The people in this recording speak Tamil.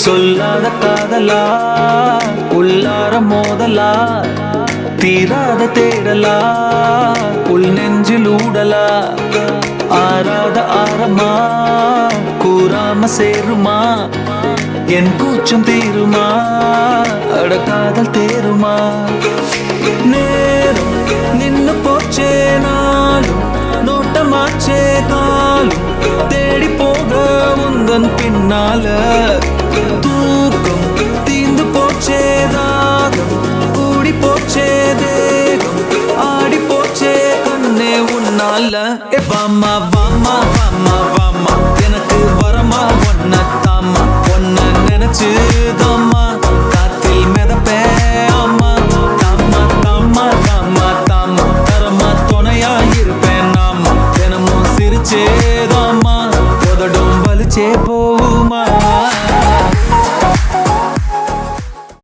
சொல்லாத காதலா உள்ளார மோதலா தீராத தேடலா உள் நெஞ்சில் ஊடலா ஆராத ஆரமா கூறாம சேருமா என் கூச்சம் தீருமா அட காதல் தேருமா நேரம் நின்னு போச்சே நாளும் நோட்டமாச்சே காலும் தேடி போக உந்தன் பின்னால தூக்கம் தீந்து போச்சே ராகம் கூடி போச்சே தேகம் ஆடி போச்சே கண்ணே உன்னால வாமா வாமா வாமா வாமா எனக்கு வரமா ஒன்ன தாமா ஒன்ன நினைச்சு தாமா காத்தில் மிதப்பே ஆமா தாமா தாமா தாமா தாமா தரமா துணையா இருப்பேன் நாமா தினமும் சிரிச்சே தாமா உதடும் வலிச்சே போ